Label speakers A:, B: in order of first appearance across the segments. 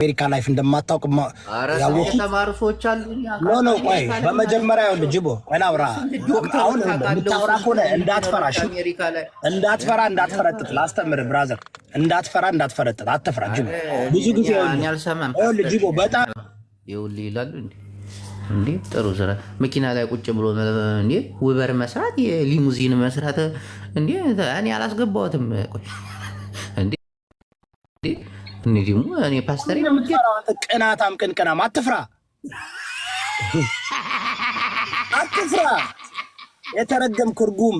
A: አሜሪካ ላይፍ እንደማታውቅ ያወቁ
B: የተማሩ ሰዎች አሉ።
A: ኖ ቆይ በመጀመሪያ ይኸውልህ ጅቦ ቆይ ላውራ። አሁን የምታወራ ከሆነ እንዳትፈረጥጥ ላስተምርህ ብራዘር። እንዳትፈረጥጥ አትፍራ ጅቦ። ብዙ ጊዜ ይኸውልህ ጅቦ በጣም
B: ይኸውልህ ይላሉ እንዴ ጥሩ ስራ መኪና ላይ ቁጭ ብሎ እንዴ ውበር መስራት የሊሙዚን መስራት እንዴ እኔ አላስገባሁትም። ቆይ እንዴ እኔ ደግሞ እኔ ፓስተር ነው የምትፈራው።
A: ቅናታም ቅንቅናም አትፍራ የተረገም ኩርጉም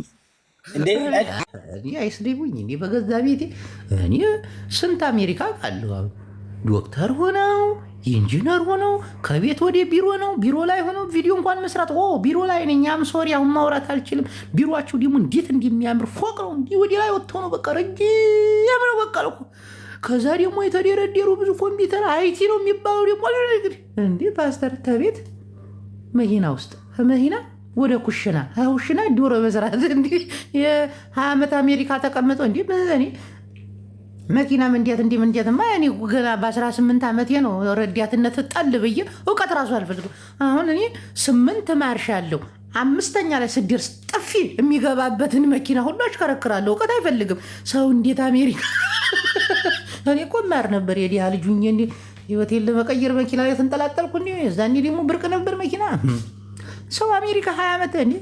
A: እንዴ
B: እኔ አይስደቡኝ እንዴ በገዛ ቤቴ እኔ ስንት አሜሪካ ቃሉ ዶክተር ሆነው ኢንጂነር ሆነው ከቤት ወደ ቢሮ ነው ቢሮ ላይ ሆነው ቪዲዮ እንኳን መስራት ቢሮ ላይ ነኝ። አም ሶሪ አሁን ማውራት አልችልም። ቢሮአቸው ደግሞ እንዴት እንደሚያምር ፎቅ ነው እንዲህ ወደ ላይ ወጥተው ነው በቃ ረጅም ነው በቃ እኮ። ከዛ ደግሞ የተደረደሩ ብዙ ኮምፒውተር አይቲ ነው የሚባለው ደግሞ እንዴ ፓስተር ተቤት መኪና ውስጥ መኪና ወደ ኩሽና ዶሮ መስራት እንዴ የ20 ዓመት አሜሪካ ተቀምጠው እንዴ በእኔ መኪና መንዲያትማ እኔ ገና በ18 ዓመቴ ነው ረዳትነት ጣል ብዬ እውቀት ራሱ አልፈልግም። አሁን እኔ 8 ማርሽ አለው 5ኛ ላይ ስደርስ ጥፊ የሚገባበትን መኪና ሁሉ አሽከረክራለሁ። እውቀት አይፈልግም ሰው። እንዴት አሜሪካ እኔ እኮ ማር ነበር የዲያ ልጅ ሁኜ እንዴ ህይወቴን ለመቀየር መኪና ላይ ተንጠላጠልኩ እንዴ። እዛኔ ደግሞ ብርቅ ነበር መኪና። ሰው አሜሪካ 20 ዓመት እንዴ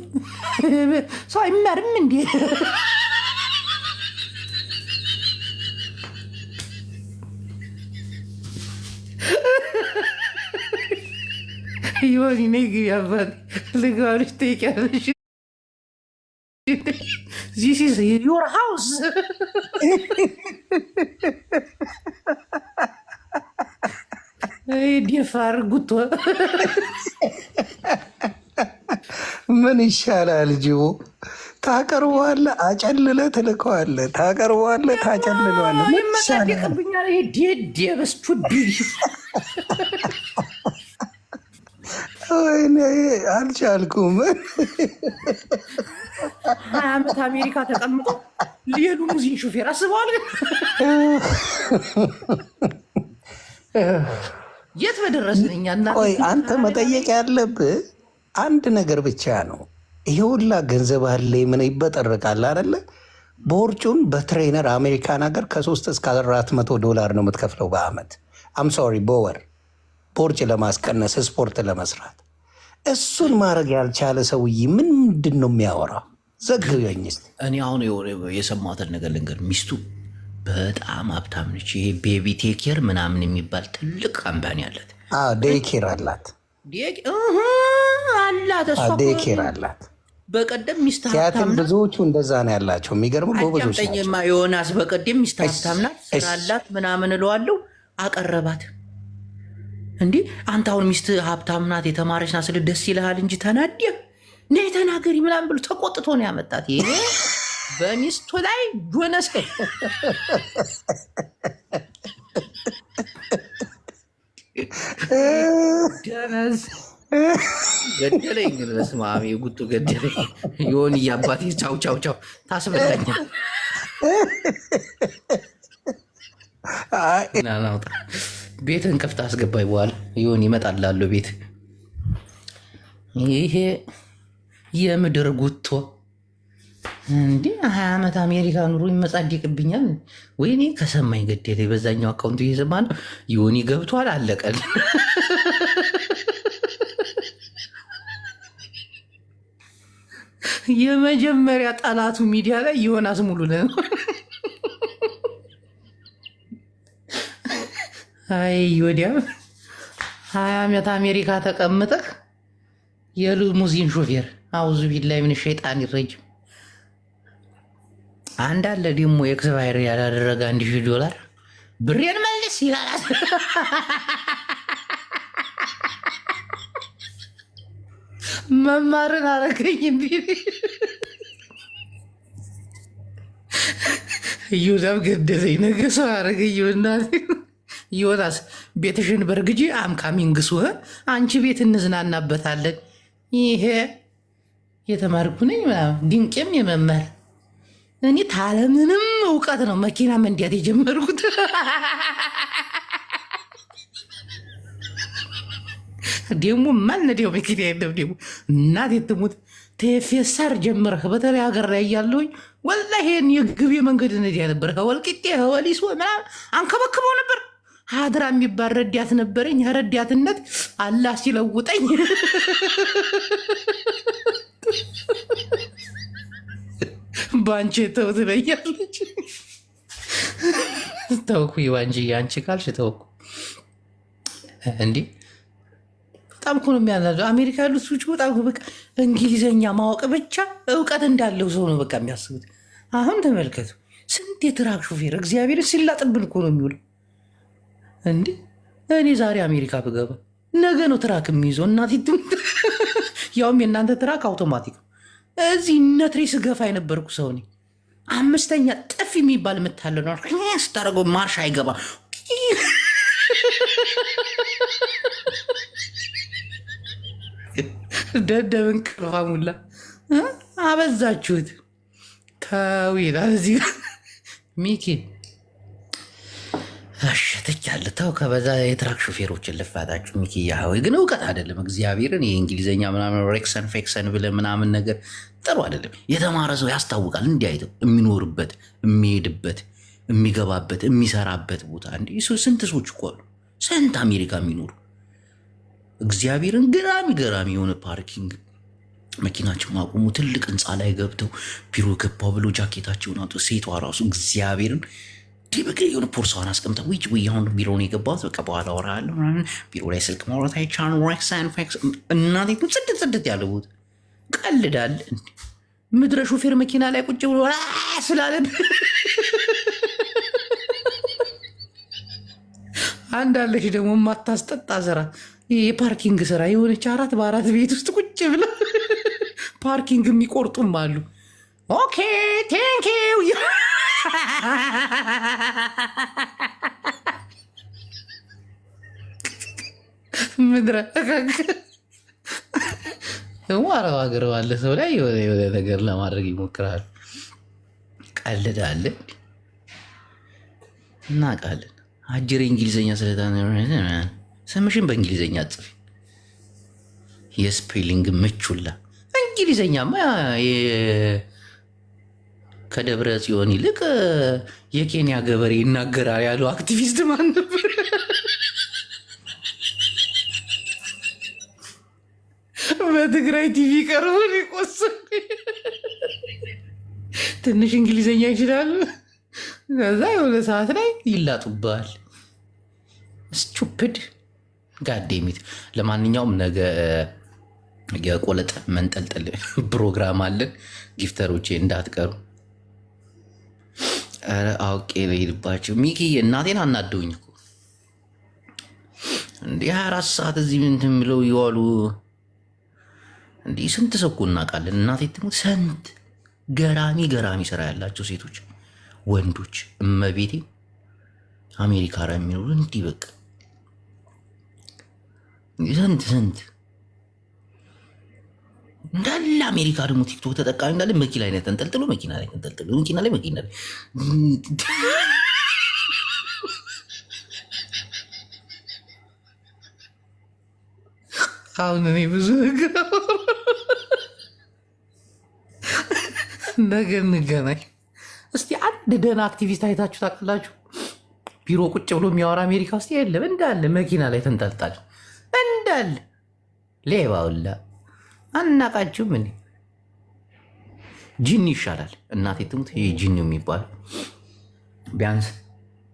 B: ሰው አይማርም እንዴ? ይሆን ነግ ያባት ልጋሪሽ ተይቀርሽ This is your house. ዲፋር ጉቶ
C: ምን ይሻላል? ጅቦ ታቀርበዋለህ፣ አጨልለህ ትልከዋለህ። ታቀርበዋለህ፣ ታጨልለዋለህ። ምን ይሻላል?
B: ዴደበስቹ
C: አልቻልኩም።
B: 20 ዓመት አሜሪካ ተቀምጦ ሊሄዱ ሙዚን ሹፌር አስበዋል። የት በደረስን እኛ።
C: ቆይ አንተ መጠየቅ ያለብህ አንድ ነገር ብቻ ነው። ይሄ ሁላ ገንዘብ አለ ምን ይበጠርቃል አይደለ? ቦርጩን በትሬነር አሜሪካን ሀገር ከ3 እስከ $400 ነው የምትከፍለው በአመት። አም ሶሪ በወር ቦርጭ ለማስቀነስ ስፖርት ለመስራት። እሱን ማድረግ ያልቻለ ሰውዬ ምንድን ነው የሚያወራው? ዘግበኝ እስኪ።
B: እኔ አሁን የሰማሁትን ነገር ልንገር። ሚስቱ በጣም ሀብታም ነች። ይሄ ቤቢ ቴኬር ምናምን የሚባል ትልቅ ካምፓኒ አላት።
C: ዴይኬር አላት ዴይኬር አላት።
B: በቀደም ሚስት
C: ሀብታም ናት። ብዙዎቹ እንደዛ ነው ያላቸው። የሚገርም ጎበዞች
B: ናቸው። ዮናስ በቀደም ሚስት ሀብታም ናት ስላላት ምናምን እለዋለሁ አቀረባት። እንዲህ አንተ አሁን ሚስት ሀብታም ናት የተማረች ናት ስል ደስ ይልሃል እንጂ ተናደህ ነይ ተናገሪ ምናምን ብሎ ተቆጥቶ ነው ያመጣት። ይሄ በሚስቱ ላይ ጆነስ ደነስ ገደለኝ። ግን በስመ አብ የጉቱ ገደለኝ። የሆን እያባቴ ቻው ታስበላኛል። ናናውጣ ቤትን ከፍታ አስገባኝ። በኋላ ይሆን ይመጣል ቤት። ይሄ የምድር ጉቶ እንዲህ 20 ዓመት አሜሪካ ኑሮ ይመጻደቅብኛል። ወይኔ ከሰማኝ ገደለ። በዛኛው አካውንቱ እየሰማ ነው። ይሆን ገብቷል። አለቀል። የመጀመሪያ ጠላቱ ሚዲያ ላይ ዮናስ ሙሉነህ ነው። አይ ወዲያ 20 ዓመት አሜሪካ ተቀምጠህ የሊሙዚን ሾፌር አውዙ ቢላይ ምን ሸይጣን ይረጅም። አንድ አለ ደግሞ ኤክስፓየር ያላደረገ $1000 ብሬን መልስ ይላል። መማርን አረገኝ ቢቢ ይሁዳም ገደለኝ። ነገ ሰው አረገኝ ይሆናል። ዮናስ ቤትሽን በርግጂ አምካሚንግሱ አንቺ ቤት እንዝናናበታለን። ይሄ የተማርኩ ነኝ ድንቄም የመማር እኔ ታለምንም እውቀት ነው መኪና መንዳት የጀመርኩት። ደግሞ ማንነው መኪና የለም ደግሞ እናት የትሙት ቴፌሳር ጀምረህ በተለይ ሀገር ላይ እያለሁኝ ወላሂ ይሄን የግቤ መንገድ ነዲያ ነበር። ከወልቂጤ ከወሊሶ ምናምን አንከበክበው ነበር። ሀድራ የሚባል ረዳት ነበረኝ። ረዳትነት አላህ ሲለውጠኝ ባንቺ ተው ትለኛለች። ተውኩ ባንቺ አንቺ ካልሽ ተውኩ። እንዲህ በጣም እኮ ነው የሚያናደው። አሜሪካ ያሉት ሰዎች በጣም በቃ እንግሊዘኛ ማወቅ ብቻ እውቀት እንዳለው ሰው ነው በቃ የሚያስቡት። አሁን ተመልከቱ ስንት የትራክ ሾፌር እግዚአብሔር ሲላጥብን እኮ ነው የሚውለው። እንዲህ እኔ ዛሬ አሜሪካ ብገባ ነገ ነው ትራክ የሚይዘው። እናት ያውም የእናንተ ትራክ አውቶማቲክ ነው። እዚህ ነትሬ ስገፋ የነበርኩ ሰው ነኝ። 5ኛ ጥፊ የሚባል የምታለ ነው ስታደርገው ማርሽ አይገባ። ደደብን ቅርፋ ሙላ አበዛችሁት። ተው ይላል እዚህ ሚኪ አሸተቻለ። ተው ከበዛ የትራክ ሾፌሮችን ልፋታችሁ ሚኪ። ያህወይ ግን እውቀት አይደለም እግዚአብሔርን። የእንግሊዝኛ ምናምን ሬክሰን ፌክሰን ብለህ ምናምን ነገር ጥሩ አይደለም። የተማረ ሰው ያስታውቃል። እንዲያይተው የሚኖርበት የሚሄድበት የሚገባበት የሚሰራበት ቦታ እንዲ ስንት ሰዎች እኮ አሉ፣ ስንት አሜሪካ የሚኖሩ እግዚአብሔርን ገራሚ የሆነ ፓርኪንግ መኪናቸው ማቆሙ ትልቅ ህንፃ ላይ ገብተው ቢሮ ገባው ብሎ ጃኬታቸውን አውጡ። ሴቷ ራሱ እግዚአብሔርን በቃ የሆነ ፖርሳዋን አስቀምጠ ውይ አሁን ቢሮውን የገባት በቃ በኋላ አወራለሁ ቢሮ ላይ ስልክ ማውራት አይቻልም። ሬክሰን ፌክስ እናቴ ጽድት ያለ ቦታ ቀልዳል። ምድረ ሾፌር መኪና ላይ ቁጭ ብሎ ስላለን አንዳለች ደግሞ የማታስጠጣ ስራ የፓርኪንግ ስራ የሆነች 4x4 ቤት ውስጥ ቁጭ ብለ ፓርኪንግ የሚቆርጡም አሉ። ኦኬ ቴንኪው ምድረ አረብ ሀገር ባለ ሰው ላይ የሆነ ነገር ለማድረግ ይሞክራል። ቀልዳለን እናውቃለን። አጅሬ እንግሊዝኛ ስለታ ስምሽን በእንግሊዝኛ ጽፊ። የስፔሊንግ ምቹላ እንግሊዝኛማ ከደብረ ጽዮን ይልቅ የኬንያ ገበሬ ይናገራል ያለው አክቲቪስት ማን ነበር? በትግራይ ቲቪ ቀርቦ ሊቆስል ትንሽ እንግሊዝኛ ይችላሉ። ከዛ የሆነ ሰዓት ላይ ይላጡባል። ስቱፒድ ጋዴሚት። ለማንኛውም ነገ የቆለጥ መንጠልጠል ፕሮግራም አለን። ጊፍተሮቼ እንዳትቀሩ። አውቄ ልሄድባቸው። ሚኪ እናቴን አናደውኝ እኮ እንዲህ 24 ሰዓት እዚህ እንትን ብለው ይዋሉ። እንዲህ ስንት ሰው እኮ እናውቃለን። እናቴ ትሙት ስንት ገራሚ ስራ ያላቸው ሴቶች፣ ወንዶች እመቤቴ አሜሪካ ላይ የሚኖሩ እንዲህ በቃ ስንት እንዳለ አሜሪካ ደግሞ ቲክቶክ ተጠቃሚ እንዳለ መኪና ላይ ተንጠልጥሎ መኪና ላይ አሁን እኔ ብዙ ነገር ነገ እንገናኝ። እስቲ አንድ ደህና አክቲቪስት አይታችሁ ታውቃላችሁ? ቢሮ ቁጭ ብሎ የሚያወራ አሜሪካ ውስጥ የለም። እንዳለ መኪና ላይ ተንጠልጣል እንዳለ ሌባውላ አናቃችሁም እንዴ? ጂኒ ይሻላል። እናቴ ትሙት ይሄ ጂኒ የሚባለው ቢያንስ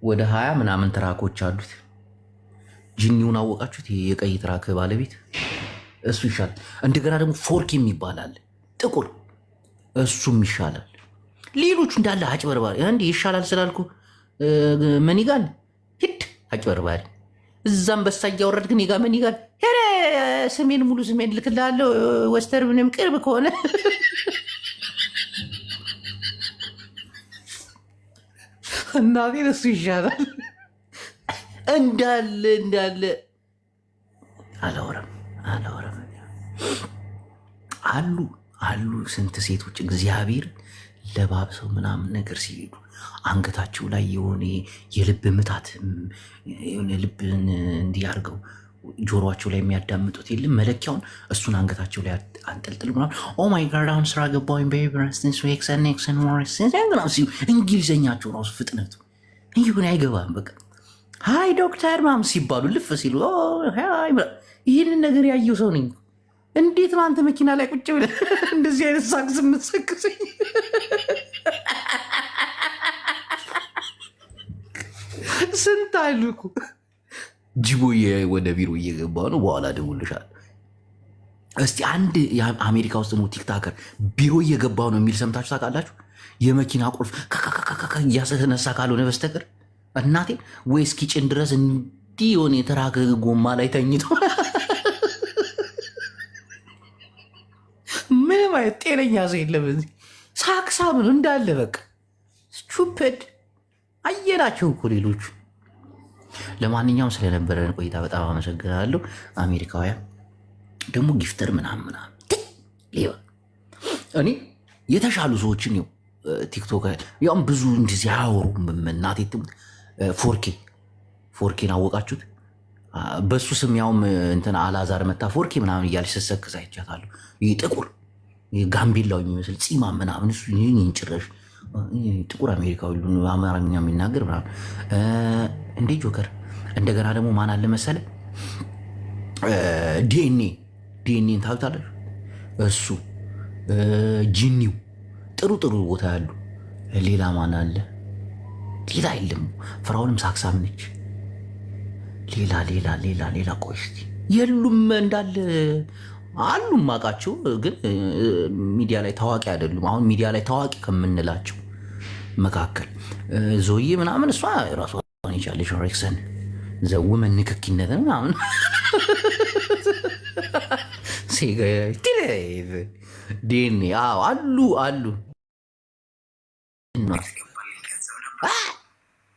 B: ወደ 20 ምናምን ትራኮች አሉት። ጂኒውን አወቃችሁት? ይሄ የቀይ ትራክ ባለቤት እሱ ይሻላል። እንደገና ደግሞ ፎርክ የሚባል አለ ጥቁር፣ እሱም ይሻላል። ሌሎቹ እንዳለ አጭበርባሪ። አንዴ ይሻላል ስላልኩ መኒጋን ሂድ አጭበርባሪ። እዛም በሳ እያወረድክ እኔ ጋ መኒጋን ሄደ። ስሜን ሙሉ ስሜን ልክልሃለሁ። ወስተር ምንም ቅርብ ከሆነ እናቴን እሱ ይሻላል። እንዳለ አላወራም አሉ ስንት ሴቶች እግዚአብሔር ለባብሰው ምናምን ነገር ሲሄዱ አንገታቸው ላይ የሆነ የልብ ምታት የሆነ ልብን እንዲያርገው ጆሮቸው ላይ የሚያዳምጡት የለም መለኪያውን፣ እሱን አንገታቸው ላይ አንጠልጥል ምናምን ኦ ማይ ጋድ አሁን ስራ ገባኝ እንግሊዝኛቸው ራሱ ፍጥነቱ ይሁን አይገባም። በቃ ሃይ ዶክተር ምናምን ሲባሉ ልፍ ሲሉ ይህንን ነገር ያየው ሰው ነኝ። እንዴት ነው አንተ መኪና ላይ ቁጭ ብለህ እንደዚህ አይነት ሳክስ የምትሰክሰኝ? ስንት አሉ እኮ ጅቦዬ ወደ ቢሮ እየገባ ነው፣ በኋላ ደውልሻል። እስቲ አንድ የአሜሪካ ውስጥ ነው ቲክታከር ቢሮ እየገባ ነው የሚል ሰምታችሁ ታውቃላችሁ? የመኪና ቁልፍ እያስነሳ ካልሆነ በስተቀር እናቴ ወይ እስኪጭን ድረስ እንዲህ የሆነ የተራከ ጎማ ላይ ተኝቶ ምንም አይነት ጤነኛ ሰው የለም። እዚህ ሳክሳም ነው እንዳለ በቃ ስቱፒድ አየናቸው እኮ ሌሎቹ። ለማንኛውም ስለነበረን ቆይታ በጣም አመሰግናለሁ። አሜሪካውያን ደግሞ ጊፍተር ምናምን ሌባ እኔ የተሻሉ ሰዎችን ው ቲክቶክ ያውም ብዙ እንደዚህ አያወሩም። እናቴ ትሙት ፎርኬን አወቃችሁት? በሱ ስም ያውም እንትን አላዛር መታ ፎርኬ ምናምን እያለች ስትሰክስ አይቻታለሁ። ይህ ጥቁር ጋምቤላው የሚመስል ፂማ ምናምን እሱ ጭራሽ ጥቁር አሜሪካዊ አማርኛ የሚናገር ምናምን እንዴ ጆከር። እንደገና ደግሞ ማን አለ መሰለ ዲኤንኤን ታዩታለች። እሱ ጂኒው ጥሩ ቦታ ያሉ። ሌላ ማን አለ? ሌላ የለም። ፍራውንም ሳክሳም ነች። ሌላ ቆይ እስኪ የሉም እንዳለ አሉም አውቃቸው፣ ግን ሚዲያ ላይ ታዋቂ አይደሉም። አሁን ሚዲያ ላይ ታዋቂ ከምንላቸው መካከል ዞዬ ምናምን እሷ ራሷን የቻለች ሬክሰን ዘውመን ንክኪነት ምናምን ዲኤንኤ አሉ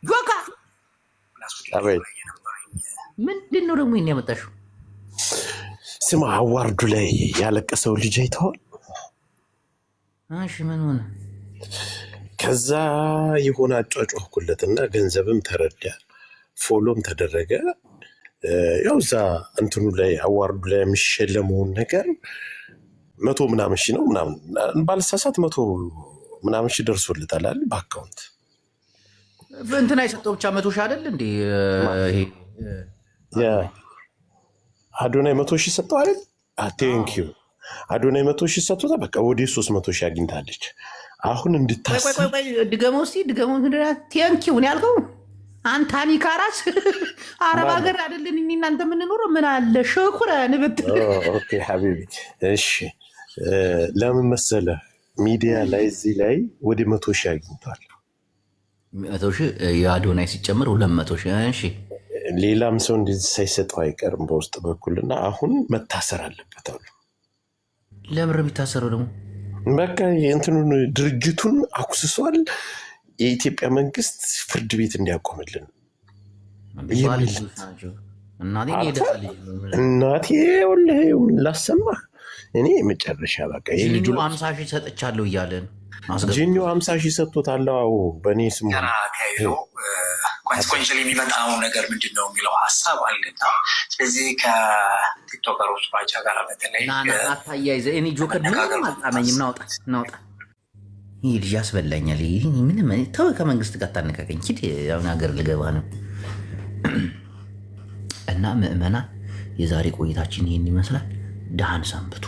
B: ጆካ ምንድን ነው ደግሞ ይሄን ያመጣሽው?
D: ስማ አዋርዱ ላይ ያለቀሰው ልጅ አይተዋል?
B: እሺ ምን ሆነ?
D: ከዛ የሆነ አጫጫኩለትና ገንዘብም ተረዳ፣ ፎሎም ተደረገ። ያው እዛ እንትኑ ላይ አዋርዱ ላይ የሚሸለመውን ነገር 100 ምናምን ሺህ ነው ምናምን ባልሳሳት 100 ምናምን ሺህ ደርሶለታል አይደል? በአካውንት
B: እንትና የሰጠው ብቻ 100 ሺህ አይደል እንዴ? ይሄ
D: አዶናይ 100 ሺህ ሰጠው አይደል? ቴንኪዩ አዶናይ 100 ሺህ ሰጥቶታ በቃ ወደ 300 ሺህ አግኝታለች። አሁን እንድታስብ
B: ድገመው ቴንኪዩ ነው ያልከው አንተ አሚካራስ አረብ ሀገር አይደለን እናንተ የምንኖረው ምን አለ ሸኩረን ብትል።
D: ኦኬ ሀቢቢ እሺ። ለምን መሰለህ ሚዲያ ላይ እዚህ ላይ ወደ 100 ሺህ አግኝቷል።
B: 100 ሺህ የአዶናይ ሲጨምር 200 ሺህ። እሺ
D: ሌላም ሰው እንደዚህ ሳይሰጠው አይቀርም በውስጥ በኩልና አሁን መታሰር አለበት አሉ።
B: ለምን ቢታሰረው ደግሞ
D: በቃ የእንትኑን ድርጅቱን አኩስሷል። የኢትዮጵያ መንግስት ፍርድ ቤት እንዲያቆምልን እናቴ ወላሂ ላሰማህ እኔ መጨረሻ በቃ
B: የልጁ 50 ሺህ ሰጥቻለሁ እያለን
D: ጂኒው 50 ሺህ ሰጥቶታል። አዎ በእኔ ስሙ
E: ኮንሲኮንሻል የሚመጣው ነገር ምንድን ነው የሚለው ሀሳብ አለና ስለዚህ ከቲክቶከሮች ባቻ ጋር በተለይ
B: አታያይዘ እኔ ጆከር ምንም አልጣመኝም። ናውጣ ይህ ልጅ ያስበላኛል። ምንም ተው ከመንግስት ጋር ታነካከኝ። ሂድ አሁን ሀገር ልገባ ነው። እና ምዕመናን የዛሬ ቆይታችን ይህን ይመስላል። ደህና ሰንብቱ።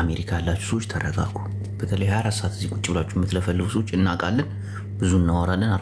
B: አሜሪካ ያላችሁ ሰዎች ተረጋጉ። በተለይ 24 ሰዓት እዚህ ቁጭ ብላችሁ የምትለፈልፉ ሰዎች እናውቃለን፣ ብዙ እናወራለን።